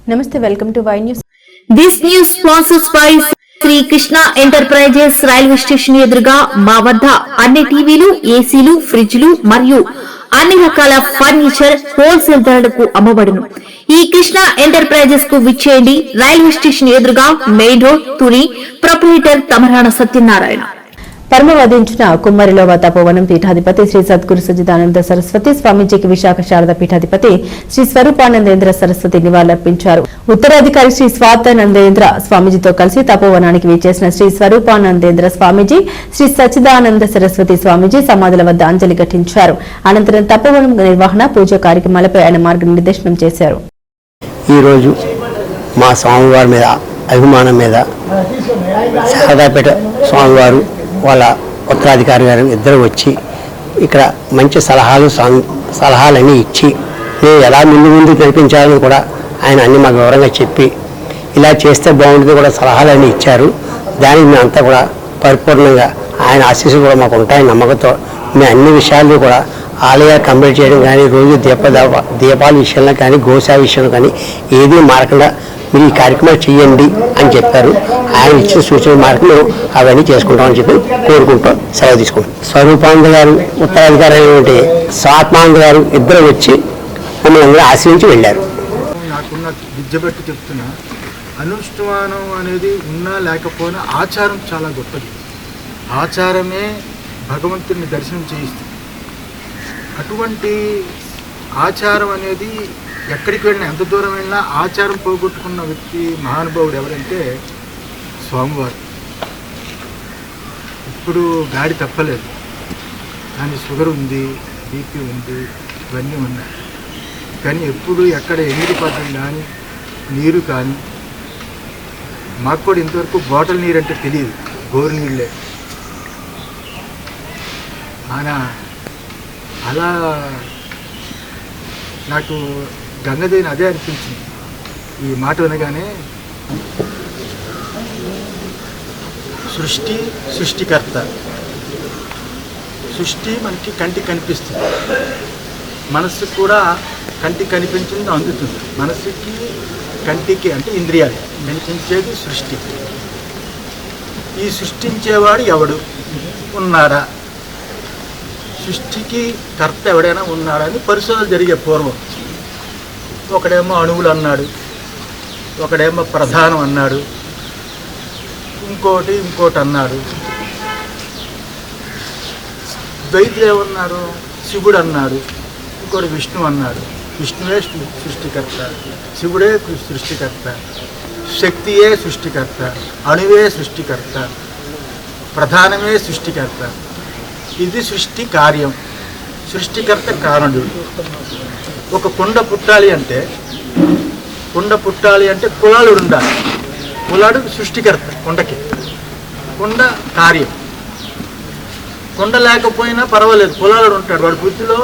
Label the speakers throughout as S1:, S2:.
S1: Namaste, welcome to Y News.
S2: This news sponsors by Shri Krishna enterprises railway station ఎదురుగా మా వద్ద అన్ని టీవీలు, ఏసీలు, ఫ్రిడ్జ్లు మరియు అన్ని రకాల ఫర్నిచర్ హోల్సేల్ ధరలకు అమ్మబడును. ఈ కృష్ణ ఎంటర్ప్రైజెస్ కు విచ్చేయండి. రైల్వే స్టేషన్ ఎదురుగా main road, Tuni. Proprietor Tamarana Satyanarayana.
S1: పరమవదించిన కుమ్మరిలోవ తపోవనం పీఠాధిపతి శ్రీ సద్గురు సచ్చిదానంద సరస్వతి స్వామీజీకి విశాఖ శారద పీఠాధిపతి శ్రీ స్వరూపానందేంద్ర సరస్వతి నివాళులర్పించారు. ఉత్తరాధికారి శ్రీ స్వాతందేంద్ర స్వామీజీతో కలిసి తపోవనానికి విచ్చేసిన శ్రీ స్వరూపానందేంద్ర స్వామీజీ, శ్రీ సచ్చిదానంద సరస్వతి స్వామీజీ సమాధుల వద్ద అంజలి ఘటించారు. అనంతరం తపోవనం నిర్వహణ, పూజా కార్యక్రమాలపై ఆయన మార్గనిర్దేశనం చేశారు.
S3: ఈ రోజు మా స్వామివారి మీద అభిమానం మీద శారదాపేట స్వామివారు వాళ్ళ ఉత్తరాధికారి గారు ఇద్దరు వచ్చి ఇక్కడ మంచి సలహాలన్నీ ఇచ్చి నేను ఎలా ముందు నడిపించాలని కూడా ఆయన అన్ని మాకు వివరంగా చెప్పి ఇలా చేస్తే బాగుంటుంది కూడా సలహాలన్నీ ఇచ్చారు. దానికి మేమంతా కూడా పరిపూర్ణంగా ఆయన ఆశీస్సులు కూడా మాకు ఉంటాయని నమ్మకంతో మేము అన్ని విషయాలు కూడా ఆలయాలు కంప్లీట్ చేయడం కానీ, రోజు దీపాల విషయంలో కానీ, గోసేవ విషయంలో కానీ ఏదీ మారకుండా మీరు ఈ కార్యక్రమాలు చేయండి అని చెప్పారు. ఆయన ఇచ్చిన సూచన మేరకు మేము అవన్నీ చేసుకుంటామని చెప్పి కోరుకుంటూ సెలవు తీసుకుంటాం. స్వరూపానంద గారు, ఉత్తరాధికారి అయినటువంటి స్వాత్మానంద గారు ఇద్దరు వచ్చి మమ్మల్ని అందరూ ఆశ్రయించి వెళ్ళారు.
S4: నాకున్న విద్య బట్టి చెప్తున్నా, అనుష్ఠానం అనేది ఉన్నా లేకపోయినా ఆచారం చాలా గొప్పది. ఆచారమే భగవంతుని దర్శనం చేయిస్తుంది. అటువంటి ఆచారం అనేది ఎక్కడికి వెళ్ళినా, ఎంత దూరం వెళ్ళినా ఆచారం పోగొట్టుకున్న వ్యక్తి మహానుభావుడు ఎవరంటే స్వామివారు. ఇప్పుడు గాడి తప్పలేదు, కానీ షుగర్ ఉంది, బీపీ ఉంది, ఇవన్నీ ఉన్నాయి. కానీ ఎప్పుడు ఎక్కడ ఎనిమిది పద్ధతి కానీ, నీరు కానీ, మాకు కూడా ఇంతవరకు బాటిల్ నీరు అంటే తెలియదు, గోరు నీళ్ళే. ఆయన అలా నాకు గంగదేవిని అదే అనిపించింది ఈ మాట వినగానే. సృష్టికర్త. సృష్టి మనకి కంటికి కనిపిస్తుంది, మనస్సుకు కూడా కంటికి కనిపించింది అందుతుంది. మనస్సుకి కంటికి అంటే ఇంద్రియాలు కనిపించేది సృష్టి. ఈ సృష్టించేవాడు ఎవడు ఉన్నారా, సృష్టికి కర్త ఎవడైనా ఉన్నాడా అని పరిశోధన జరిగే పూర్వం. ఒకడేమో అణువులు అన్నాడు, ఒకడేమో ప్రధానం అన్నాడు, ఇంకోటి అన్నాడు. ద్వైతులు ఏమన్నారు, శివుడు అన్నాడు, ఇంకోటి విష్ణు అన్నాడు. విష్ణువే సృష్టికర్త, శివుడే సృష్టికర్త, శక్తియే సృష్టికర్త, అణువే సృష్టికర్త, ప్రధానమే సృష్టికర్త. ఇది సృష్టి కార్యం, సృష్టికర్త కారణుడు. ఒక కుండ పుట్టాలి అంటే కులాలుడు ఉండాలి. కులాడు సృష్టికర్త కుండకి, కుండ కార్యం. కుండ లేకపోయినా పర్వాలేదు, కులాలుడు ఉంటాడు, వాడి బుద్ధిలో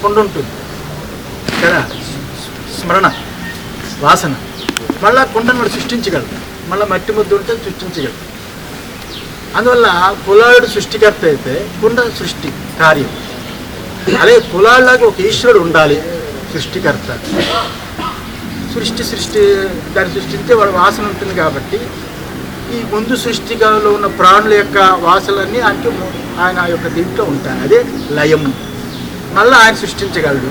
S4: కుండ ఉంటుంది కదా, స్మరణ, వాసన. మళ్ళా కుండను వాడు సృష్టించగలడు, మళ్ళీ మట్టి ముద్ద ఉంటే సృష్టించగలడు. అందువల్ల కులాలుడు సృష్టికర్త అయితే కుండ సృష్టి కార్యం. అలాగే కులాళ్ళలాగా ఒక ఈశ్వరుడు ఉండాలి, సృష్టికర్త. సృష్టి దాన్ని సృష్టించే వాడు వాసన ఉంటుంది. కాబట్టి ఈ ముందు సృష్టిలో ఉన్న ప్రాణుల యొక్క వాసనలన్నీ ఆయన యొక్క దీంట్లో ఉంటాయి. అదే లయము. మళ్ళీ ఆయన సృష్టించగలడు.